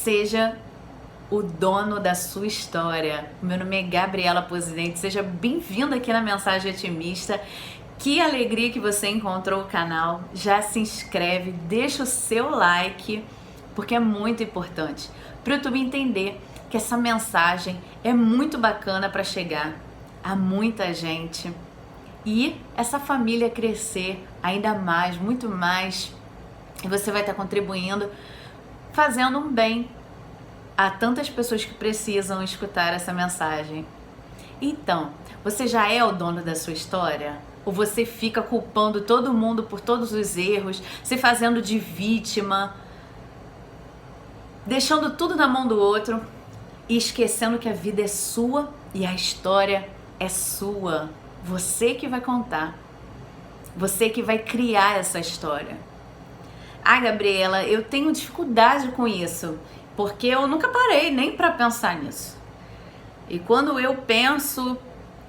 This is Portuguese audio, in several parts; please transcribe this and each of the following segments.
seja o dono da sua história. Meu nome é Gabriela Posidente, seja bem-vindo aqui na Mensagem Otimista. Que alegria que você encontrou o canal. Já se inscreve, deixa o seu like, porque é muito importante para o YouTube entender que essa mensagem é muito bacana para chegar a muita gente e essa família crescer ainda mais, muito mais, e você vai estar contribuindo, fazendo um bem a tantas pessoas que precisam escutar essa mensagem. Então, você já é o dono da sua história? Ou você fica culpando todo mundo por todos os erros, se fazendo de vítima, deixando tudo na mão do outro e esquecendo que a vida é sua e a história é sua? Você que vai contar, você que vai criar essa história. Ah, Gabriela, eu tenho dificuldade com isso, porque eu nunca parei nem para pensar nisso. E quando eu penso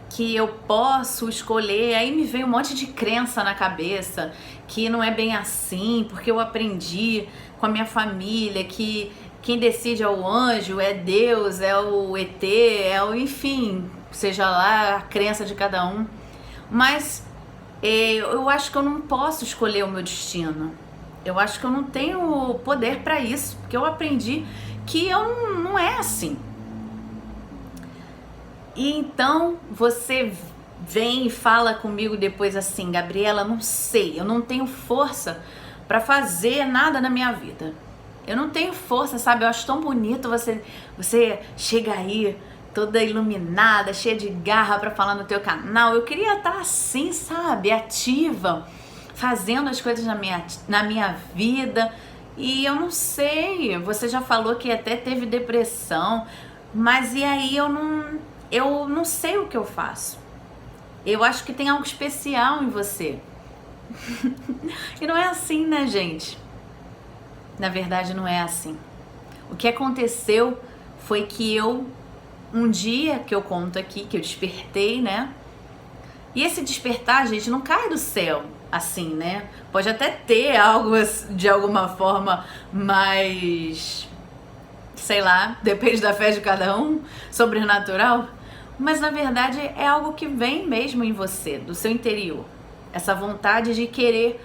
que eu posso escolher, aí me vem um monte de crença na cabeça, que não é bem assim, porque eu aprendi com a minha família que quem decide é o anjo, é Deus, é o ET, é o, enfim, seja lá a crença de cada um. Mas eu acho que eu não posso escolher o meu destino. Eu acho que eu não tenho poder para isso, porque eu aprendi que eu não é assim. E então você vem e fala comigo depois assim: Gabriela, não sei, eu não tenho força para fazer nada na minha vida. Eu não tenho força, sabe? Eu acho tão bonito você chega aí toda iluminada, cheia de garra para falar no teu canal. Eu queria estar assim, sabe? Ativa, fazendo as coisas na minha vida. E eu não sei, você já falou que até teve depressão, mas e aí eu não sei o que eu faço. Eu acho que tem algo especial em você. E não é assim, né, gente? Na verdade, não é assim. O que aconteceu foi que um dia que eu conto aqui, que eu despertei, né? E esse despertar, gente, não cai do céu assim, né? Pode até ter algo de alguma forma mais, sei lá, depende da fé de cada um, sobrenatural. Mas na verdade é algo que vem mesmo em você, do seu interior. Essa vontade de querer,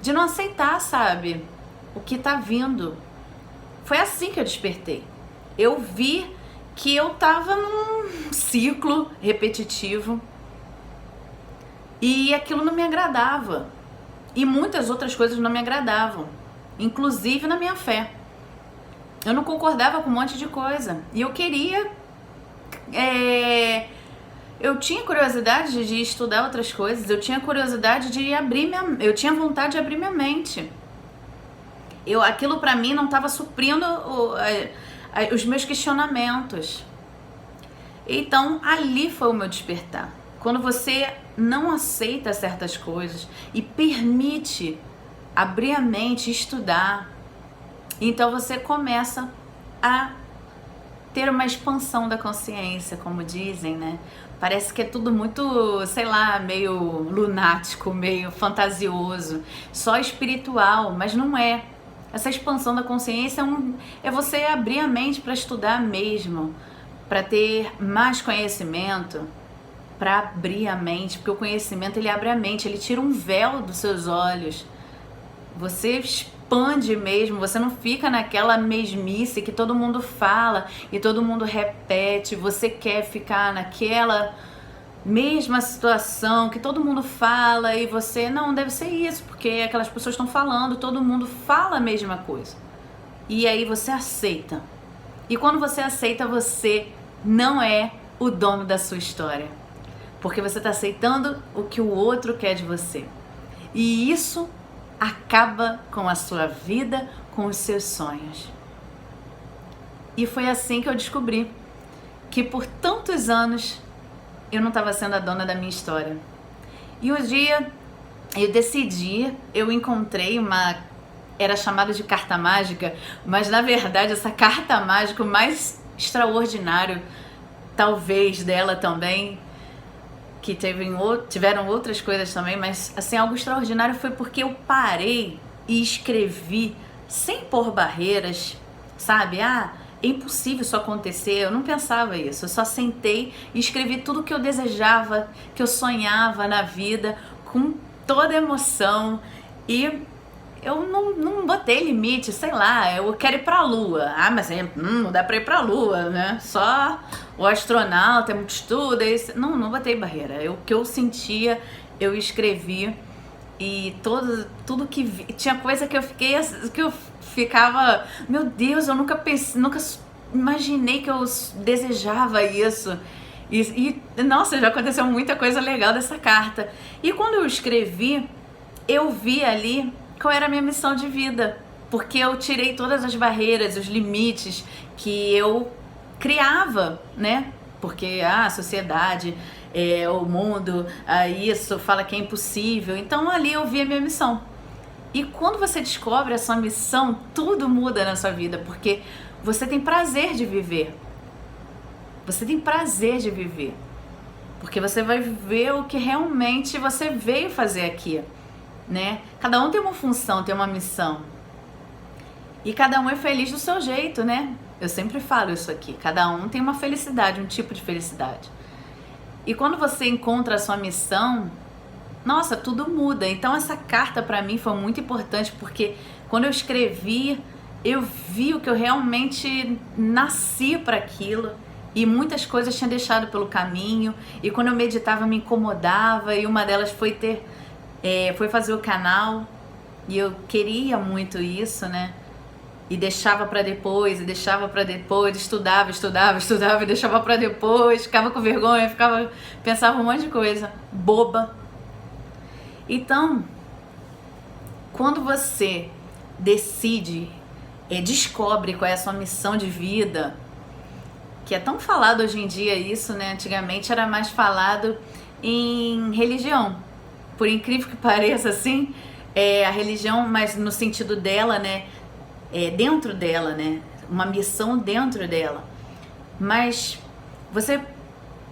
de não aceitar, sabe, o que tá vindo. Foi assim que eu despertei. Eu vi que eu tava num ciclo repetitivo e aquilo não me agradava. E muitas outras coisas não me agradavam, inclusive na minha fé. Eu não concordava com um monte de coisa e eu queria... eu tinha curiosidade de estudar outras coisas, eu tinha curiosidade de eu tinha vontade de abrir minha mente. Aquilo pra mim não estava suprindo os meus questionamentos. Então ali foi o meu despertar. Quando você não aceita certas coisas e permite abrir a mente e estudar, então você começa a ter uma expansão da consciência, como dizem, né? Parece que é tudo muito, sei lá, meio lunático, meio fantasioso, só espiritual, mas não é. Essa expansão da consciência é você abrir a mente para estudar mesmo, para ter mais conhecimento, para abrir a mente, porque o conhecimento ele abre a mente, ele tira um véu dos seus olhos. Você expande mesmo, você não fica naquela mesmice que todo mundo fala e todo mundo repete. Você quer ficar naquela mesma situação que todo mundo fala e você, não, deve ser isso, porque aquelas pessoas estão falando, todo mundo fala a mesma coisa. E aí você aceita. E quando você aceita, você não é o dono da sua história, porque você está aceitando o que o outro quer de você. E isso acaba com a sua vida, com os seus sonhos. E foi assim que eu descobri que por tantos anos eu não estava sendo a dona da minha história. E um dia eu decidi, eu encontrei era chamada de carta mágica, mas na verdade essa carta mágica, o mais extraordinário, talvez dela também, que tiveram outras coisas também, mas assim, algo extraordinário foi porque eu parei e escrevi, sem pôr barreiras, sabe? Ah, é impossível isso acontecer. Eu não pensava isso. Eu só sentei e escrevi tudo que eu desejava, que eu sonhava na vida, com toda emoção. E eu não botei limite, sei lá, eu quero ir pra Lua. Ah, mas não dá pra ir pra Lua, né? Só o astronauta, é muito estudo. É isso. Não botei barreira. O que eu sentia, eu escrevi. E tudo que vi, tinha coisa que eu ficava, meu Deus, eu nunca pensei, nunca imaginei que eu desejava isso. Nossa, já aconteceu muita coisa legal dessa carta. E quando eu escrevi, eu vi ali qual era a minha missão de vida, porque eu tirei todas as barreiras, os limites que eu criava, né? Porque a sociedade, o mundo, isso fala que é impossível. Então ali eu vi a minha missão. E quando você descobre a sua missão, tudo muda na sua vida, porque você tem prazer de viver. Você tem prazer de viver. Porque você vai ver o que realmente você veio fazer aqui, né? Cada um tem uma função, tem uma missão. E cada um é feliz do seu jeito, né? Eu sempre falo isso aqui. Cada um tem uma felicidade, um tipo de felicidade. E quando você encontra a sua missão, nossa, tudo muda. Então essa carta pra mim foi muito importante, porque quando eu escrevi, eu vi o que eu realmente nasci para aquilo. E muitas coisas tinha deixado pelo caminho. E quando eu meditava, me incomodava. E uma delas foi foi fazer o canal. E eu queria muito isso, né? E deixava pra depois, estudava e deixava pra depois, ficava com vergonha, pensava um monte de coisa, boba. Então, quando você decide, descobre qual é a sua missão de vida, que é tão falado hoje em dia isso, né? Antigamente era mais falado em religião. Por incrível que pareça, assim, a religião, mas no sentido dela, né? Dentro dela, né? Uma missão dentro dela. Mas você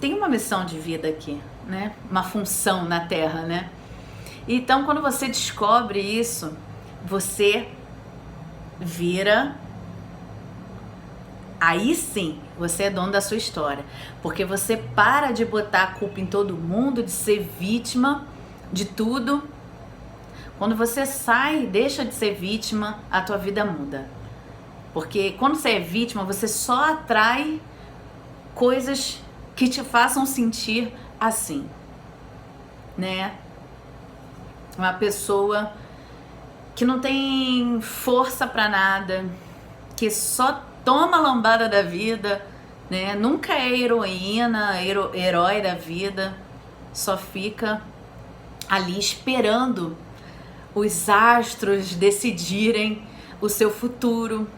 tem uma missão de vida aqui, né? Uma função na Terra, né? Então, quando você descobre isso, você vira... Aí sim, você é dono da sua história. Porque você para de botar a culpa em todo mundo, de ser vítima de tudo. Quando você sai, deixa de ser vítima, a tua vida muda. Porque quando você é vítima, você só atrai coisas que te façam sentir assim, né? Uma pessoa que não tem força pra nada, que só toma a lambada da vida, né? Nunca é heroína, herói da vida, só fica ali esperando os astros decidirem o seu futuro.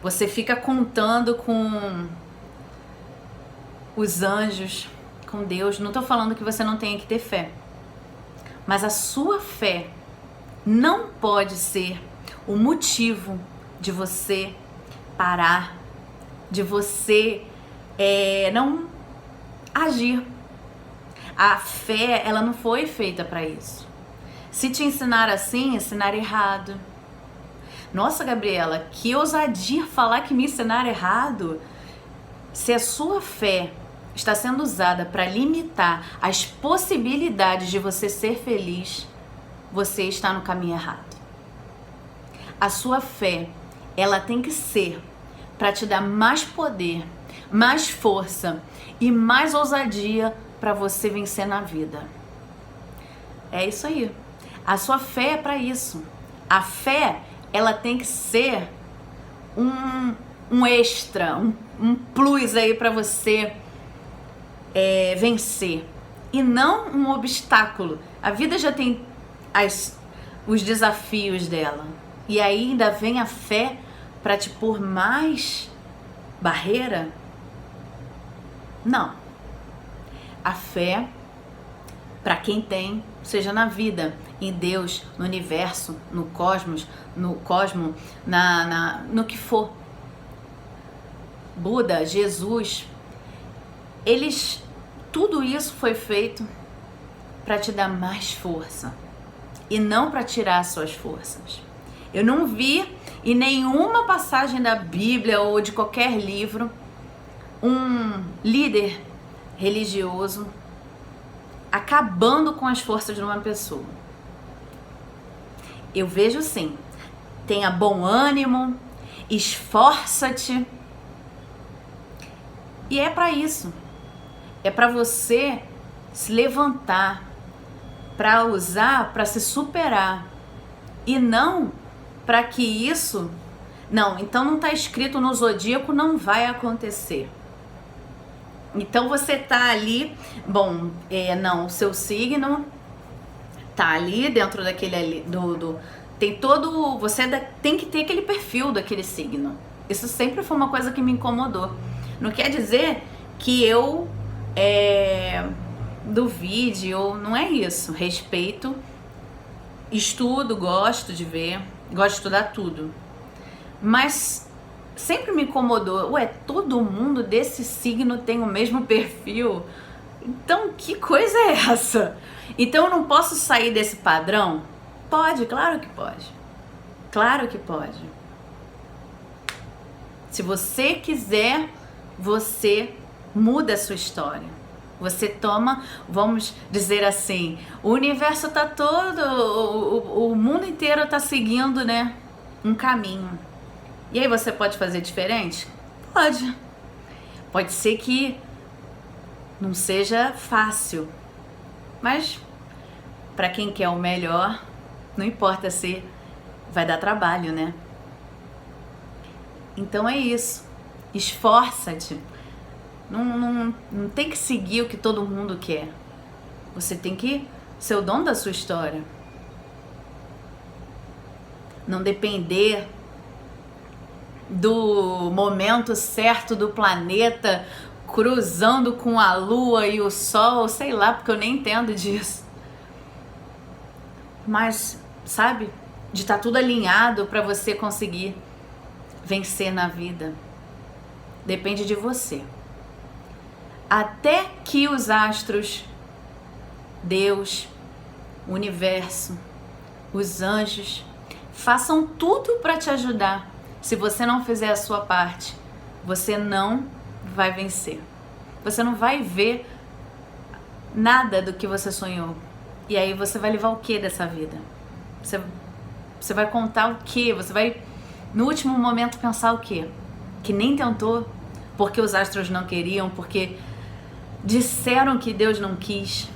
Você fica contando com os anjos, com Deus. Não estou falando que você não tenha que ter fé, mas a sua fé não pode ser o motivo de você parar, de você não agir. A fé, ela não foi feita para isso. Se te ensinar assim, ensinar errado. Nossa, Gabriela, que ousadia falar que me ensinar errado. Se a sua fé está sendo usada para limitar as possibilidades de você ser feliz, você está no caminho errado. A sua fé, ela tem que ser para te dar mais poder, mais força e mais ousadia para você vencer na vida. É isso aí. A sua fé é para isso. A fé, ela tem que ser um extra, um plus aí para você vencer. E não um obstáculo. A vida já tem os desafios dela. E aí ainda vem a fé para te pôr mais barreira? Não. A fé, para quem tem, seja na vida, em Deus, no universo, no cosmos, no no que for. Buda, Jesus, tudo isso foi feito para te dar mais força e não para tirar suas forças. Eu não vi em nenhuma passagem da Bíblia ou de qualquer livro um líder religioso acabando com as forças de uma pessoa. Eu vejo sim, tenha bom ânimo, esforça-te. E é para isso. É para você se levantar, para usar, para se superar. E não para que isso... Não, então não está escrito no zodíaco, não vai acontecer. Então você tá ali, bom, não, o seu signo tá ali dentro daquele ali, tem todo, você tem que ter aquele perfil daquele signo. Isso sempre foi uma coisa que me incomodou. Não quer dizer que eu duvide, ou não é isso. Respeito, estudo, gosto de ver, gosto de estudar tudo. Mas sempre me incomodou, todo mundo desse signo tem o mesmo perfil? Então, que coisa é essa? Então eu não posso sair desse padrão? Pode, claro que pode. Claro que pode. Se você quiser, você muda a sua história. Você toma, vamos dizer assim, o universo tá todo, o mundo inteiro tá seguindo, né, um caminho. E aí você pode fazer diferente? Pode. Pode ser que não seja fácil, mas para quem quer o melhor, não importa se vai dar trabalho, né? Então é isso. Esforça-te. Não tem que seguir o que todo mundo quer. Você tem que ser o dono da sua história. Não depender do momento certo do planeta cruzando com a lua e o sol, sei lá, porque eu nem entendo disso. Mas, sabe, de estar tudo alinhado para você conseguir vencer na vida. Depende de você. Até que os astros, Deus, o universo, os anjos façam tudo para te ajudar. Se você não fizer a sua parte, você não vai vencer. Você não vai ver nada do que você sonhou. E aí você vai levar o que dessa vida? Você vai contar o que? Você vai, no último momento, pensar o quê? Que nem tentou, porque os astros não queriam, porque disseram que Deus não quis,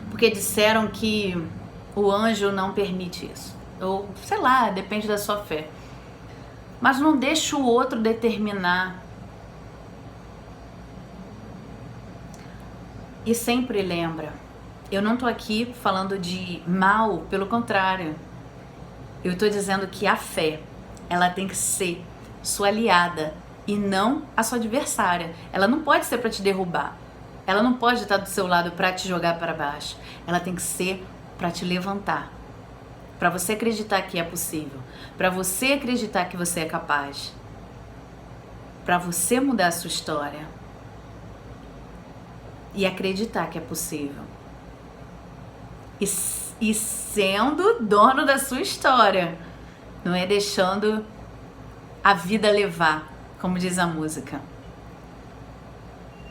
porque disseram que o anjo não permite isso. Ou, sei lá, depende da sua fé. Mas não deixa o outro determinar. E sempre lembra, eu não tô aqui falando de mal, pelo contrário. Eu tô dizendo que a fé, ela tem que ser sua aliada e não a sua adversária. Ela não pode ser para te derrubar. Ela não pode estar do seu lado para te jogar para baixo. Ela tem que ser para te levantar. Para você acreditar que é possível. Para você acreditar que você é capaz. Para você mudar a sua história. E acreditar que é possível. E sendo dono da sua história. Não é deixando a vida levar, como diz a música.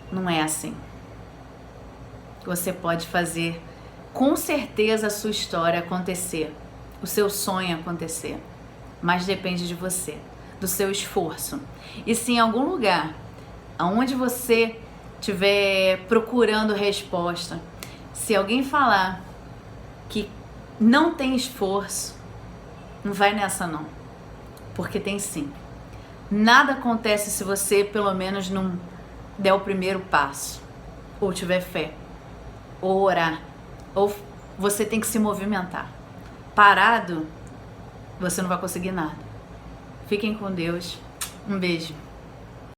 Não é assim. Você pode fazer com certeza a sua história acontecer. O seu sonho acontecer. Mas depende de você, do seu esforço. E se em algum lugar onde você estiver procurando resposta, se alguém falar que não tem esforço, não vai nessa não. Porque tem sim. Nada acontece se você pelo menos não der o primeiro passo. Ou tiver fé. Ou orar. Ou você tem que se movimentar. Parado, você não vai conseguir nada. Fiquem com Deus. Um beijo.